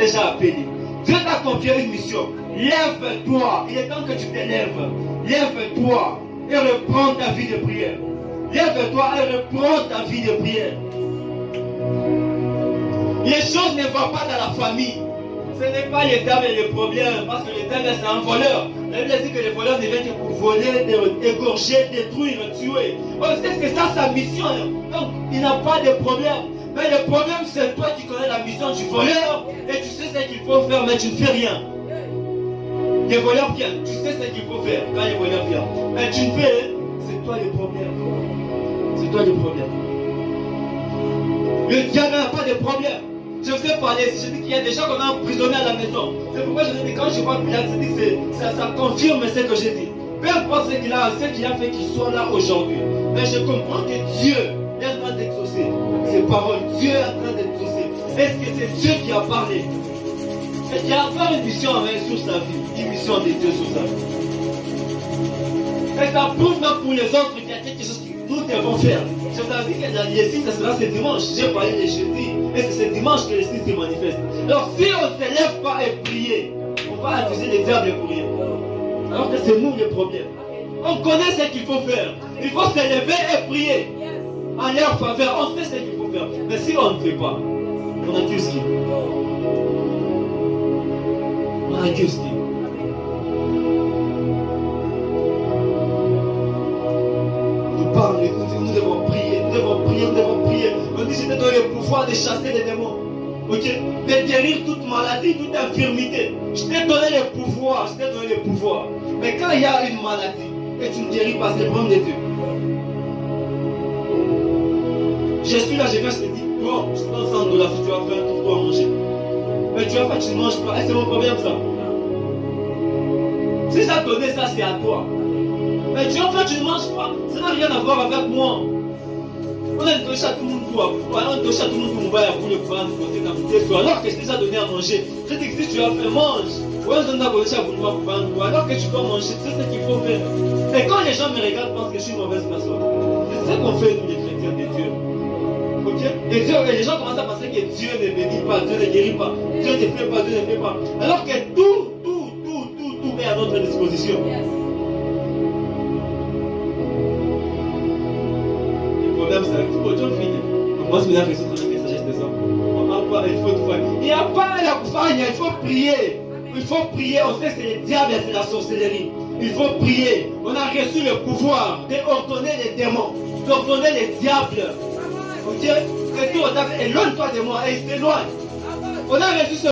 déjà appelé. Dieu t'a confié une mission. Lève-toi. Il est temps que tu te lèves. Lève-toi et reprends ta vie de prière. Lève-toi et reprends ta vie de prière. Les choses ne vont pas dans la famille. Ce n'est pas l'éternel le problème, parce que l'éternel c'est un voleur. La Bible dit que les voleurs ne viennent que pour voler, égorger, détruire, tuer. On sait que c'est ça sa mission. Donc il n'a pas de problème. Mais le problème c'est toi qui connais la mission du voleur et tu sais ce qu'il faut faire, mais tu ne fais rien. Les voleurs viennent, tu sais ce qu'il faut faire quand les voleurs viennent. Mais tu ne fais, c'est toi le problème. C'est toi le problème. Le diable n'a pas de problème. Je vous ai parlé, je dis qu'il y a des gens qu'on a emprisonnés à la maison. C'est pourquoi je dis, quand je vois Pilate, je dis que ça confirme ce que j'ai dit. Peu importe ce qu'il a fait qu'il soit là aujourd'hui. Mais je comprends que Dieu est en train d'exaucer ses paroles. Dieu est en train d'exaucer. Est-ce que c'est Dieu qui a parlé? Et il y a encore une mission sur sa vie. Une mission de Dieu sur sa vie. Et ça prouve même pour les autres qu'il y a quelque chose que nous devons faire. Je vous ai dit que les signes, ça sera ce dimanche. J'ai parlé de jeudi. Et c'est ce dimanche que les signes se manifestent. Alors si on ne se lève pas et prier, on va accuser les diables pour rien. Alors que c'est nous le problème. On connaît ce qu'il faut faire. Il faut se lever et prier. En leur faveur, on sait ce qu'il faut faire. Mais si on ne fait pas, on accuse qui? On accuse qui? Nous devons prier, nous devons prier, nous devons prier. On dit, je te donne le pouvoir de chasser les démons. Ok? De guérir toute maladie, toute infirmité. Je t'ai donné le pouvoir, je t'ai donné le pouvoir. Mais quand il y a une maladie et tu ne guéris pas, c'est le problème de Dieu. Je suis là, je viens, je te dis, bon, je te donne 100 $, si tu vas faire, tu dois manger. Mais tu vas faire, tu ne manges pas. Et c'est mon problème ça. Si j'ai donné ça, c'est à toi. Mais tu en fait, tu ne manges pas. Ça n'a rien à voir avec moi. On a touché à tout le monde pour touché à tout le monde pour m'envoyer pour le prendre, côté d'habiter. Alors que je t'ai déjà donné à manger. Je t'ai dit que si tu as fait, mange. Ouais, je n'ai pas touché à vouloir pour prendre. Alors que tu peux manger, c'est ce qu'il faut faire. Et quand les gens me regardent, pensent que je suis une mauvaise personne. C'est ce qu'on fait, nous, les chrétiens de Dieu. Ok? Et les gens commencent à penser que Dieu ne bénit pas, Dieu ne guérit pas, Dieu ne fait pas, Dieu ne fait pas. Alors que tout est à notre disposition. Moi, je me dis que c'est la sagesse des hommes. Il faut tout faire. Il n'y a pas la kufanya, il faut prier. Il faut prier. On sait que c'est le diable et c'est la sorcellerie. Il faut prier. On a reçu le pouvoir d'ordonner les démons, d'ordonner les diables. Ok? Et tout, éloigne-toi de moi et il s'éloigne. On a reçu ce